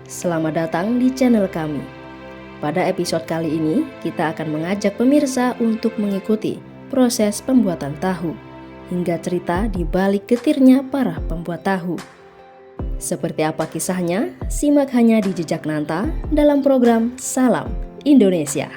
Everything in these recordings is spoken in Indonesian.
Selamat datang di channel kami. Pada episode kali ini, kita akan mengajak pemirsa untuk mengikuti proses pembuatan tahu, hingga cerita di balik getirnya para pembuat tahu. Seperti apa kisahnya? Simak hanya di Jejak Nanta dalam program Salam Indonesia.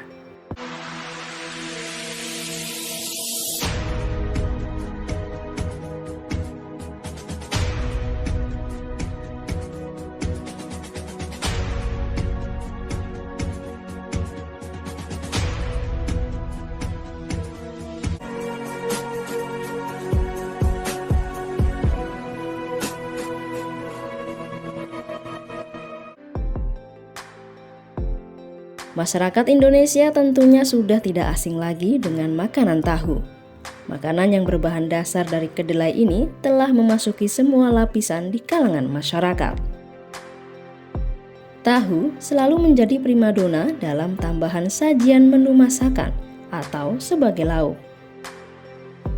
Masyarakat Indonesia tentunya sudah tidak asing lagi dengan makanan tahu. Makanan yang berbahan dasar dari kedelai ini telah memasuki semua lapisan di kalangan masyarakat. Tahu selalu menjadi primadona dalam tambahan sajian menu masakan atau sebagai lauk.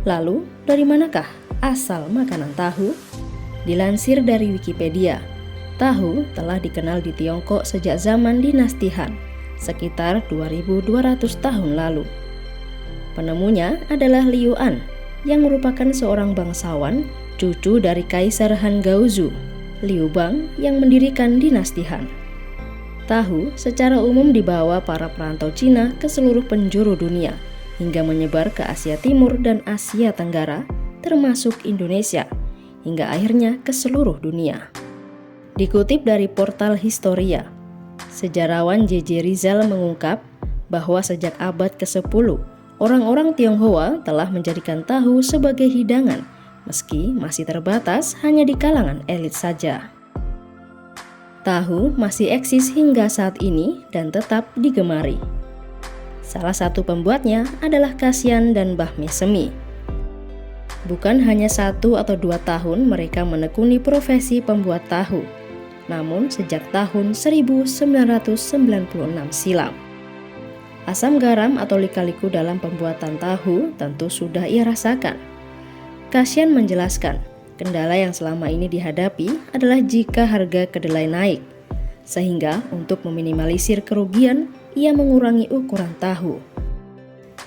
Lalu, dari manakah asal makanan tahu? Dilansir dari Wikipedia, tahu telah dikenal di Tiongkok sejak zaman dinasti Han, sekitar 2200 tahun lalu. Penemunya adalah Liu An, yang merupakan seorang bangsawan, cucu dari Kaisar Han Gaozu, Liu Bang, yang mendirikan dinasti Han. Tahu secara umum dibawa para perantau Cina ke seluruh penjuru dunia, hingga menyebar ke Asia Timur dan Asia Tenggara, termasuk Indonesia, hingga akhirnya ke seluruh dunia. Dikutip dari portal Historia, sejarawan J.J. Rizal mengungkap bahwa sejak abad ke-10, orang-orang Tionghoa telah menjadikan tahu sebagai hidangan, meski masih terbatas hanya di kalangan elit saja. Tahu masih eksis hingga saat ini dan tetap digemari. Salah satu pembuatnya adalah Kasian dan Bahmi Semi. Bukan hanya 1 atau 2 tahun mereka menekuni profesi pembuat tahu, namun sejak tahun 1996 silam. Asam garam atau lika-liku dalam pembuatan tahu tentu sudah ia rasakan. Kasian menjelaskan, kendala yang selama ini dihadapi adalah jika harga kedelai naik, sehingga untuk meminimalisir kerugian, ia mengurangi ukuran tahu.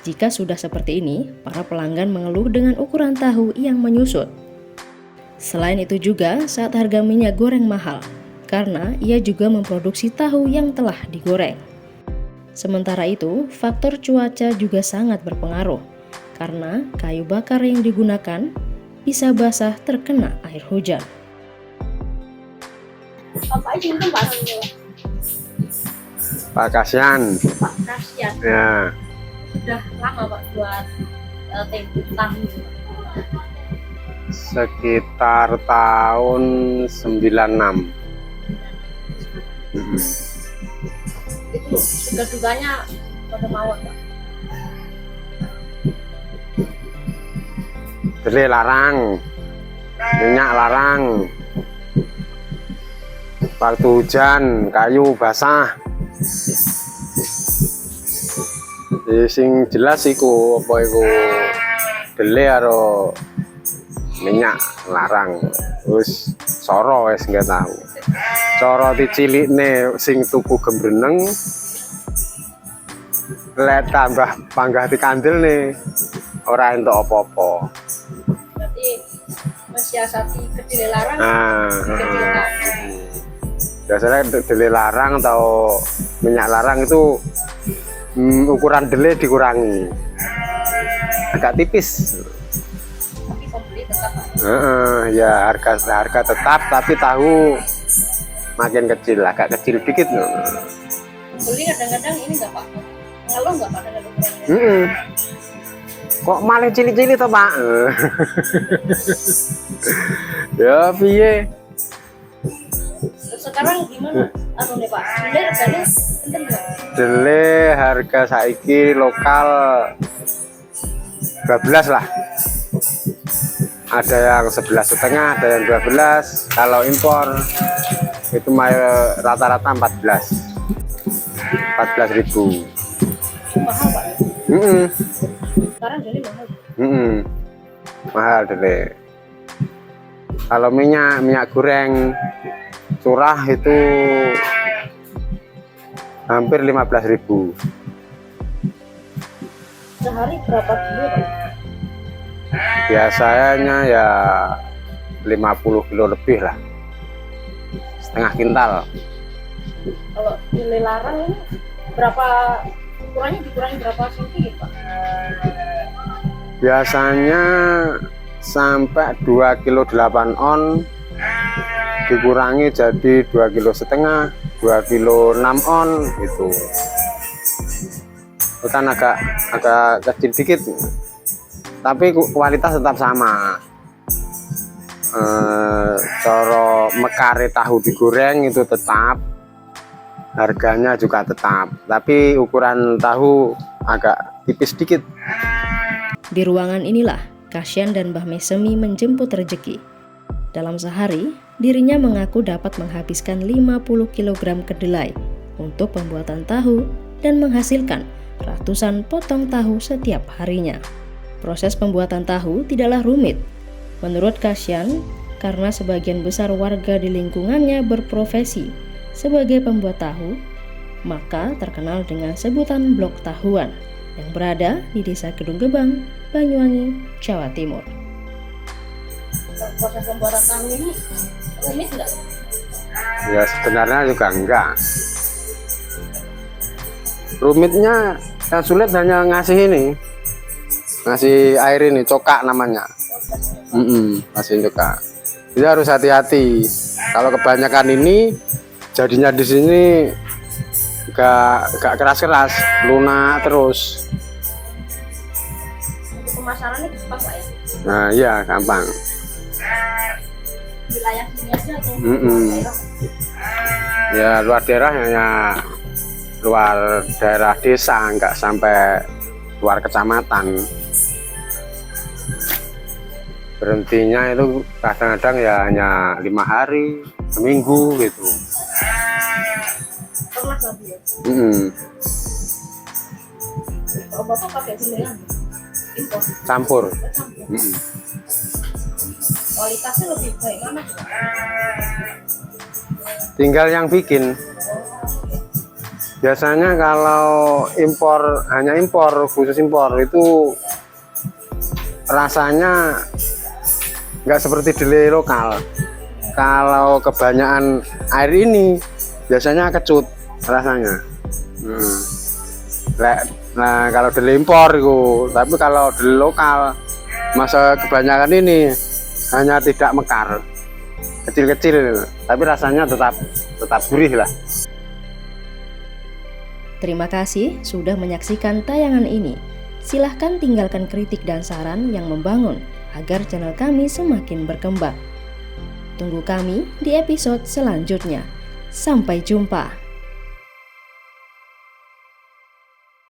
Jika sudah seperti ini, para pelanggan mengeluh dengan ukuran tahu yang menyusut. Selain itu juga saat harga minyak goreng mahal, karena ia juga memproduksi tahu yang telah digoreng. Sementara itu, faktor cuaca juga sangat berpengaruh, karena kayu bakar yang digunakan bisa basah terkena air hujan. Apa aja itu Pak? Pak Kasian. Pak Kasian. Ya. Sudah lama Pak buat tempe tahu. Sekitar tahun 96. Itu juga-duganya pada mawar Pak. Kedelai larang, minyak larang. Waktu hujan, kayu basah. Sing jelas iku apa iku kedelai karo minyak larang. Wis soro wis nggak tahu. Cara dicilikne sing tuku gembreneng lek tambah panggah dikandilne ora entuk apa-apa. Berarti mensiasati kedelai larang. Kedelai tahu. Biasanya kedelai larang atau minyak larang itu ukuran kedelai dikurangi agak tipis. Tapi pembeli tetap Pak. Ya harga tetap tapi tahu makin kecil, agak kecil dikit. Pembeli kadang-kadang ini nggak Pak? Ngeluh nggak Pak dengan ukurannya? Kok malah cilik-cilik toh Pak? Ya piye? Sekarang gimana? Nih Pak, kedelai harganya pinten nggak? Kedelai harga saiki lokal 12 lah. Ada yang 11,5, ada yang 12. Kalau impor itu rata-rata 14.000. Mahal Pak. Sekarang jadi mahal. Mahal deh. Kalau minyak goreng curah itu hampir 15.000. Sehari berapa kilo Pak? Biasanya ya 50 kilo lebih lah, setengah kintal. Kalau nilai larang ini berapa, kurangnya dikurangi berapa senti gitu Pak? Biasanya sampai 2 kilo 8 on dikurangi jadi 2 kilo setengah, 2 kilo 6 on gitu. Itu kan agak kecil dikit, tapi kualitas tetap sama. Coro mekare tahu digoreng itu tetap, harganya juga tetap, tapi ukuran tahu agak tipis dikit. Di ruangan inilah Kasyan dan Mbah Mesemi menjemput rezeki. Dalam sehari, dirinya mengaku dapat menghabiskan 50 kg kedelai untuk pembuatan tahu dan menghasilkan ratusan potong tahu setiap harinya. Proses pembuatan tahu tidaklah rumit. Menurut Kasyan, karena sebagian besar warga di lingkungannya berprofesi sebagai pembuat tahu, maka terkenal dengan sebutan blok tahuan yang berada di Desa Kedung Gebang, Banyuwangi, Jawa Timur. Proses pembuatan tahu ini rumit nggak? Ya sebenarnya juga enggak. Rumitnya yang sulit hanya ngasih air ini, cokak namanya. Ngasih cokak. Jadi harus hati-hati. Kalau kebanyakan ini jadinya di sini gak keras-keras, lunak terus. Untuk pemasarannya cepat Pak ya? Nah iya gampang. Wilayah sini aja atau daerah? Ya luar daerah hanya luar daerah desa, nggak sampai luar kecamatan. Berhentinya itu kadang-kadang ya hanya 5 hari, seminggu gitu. Pernah nggak Bu ya? Kalau Bapak pakai gulungan impor? Campur. Kualitasnya lebih baik mana? Tinggal yang bikin. Biasanya kalau impor, hanya impor, khusus impor itu rasanya nggak seperti delay lokal. Kalau kebanyakan air ini biasanya kecut rasanya. Nah kalau delay impor itu, tapi kalau delay lokal masa kebanyakan ini hanya tidak mekar, kecil-kecil, tapi rasanya tetap gurih lah. Terima kasih sudah menyaksikan tayangan ini. Silahkan tinggalkan kritik dan saran yang membangun agar channel kami semakin berkembang. Tunggu kami di episode selanjutnya. Sampai jumpa.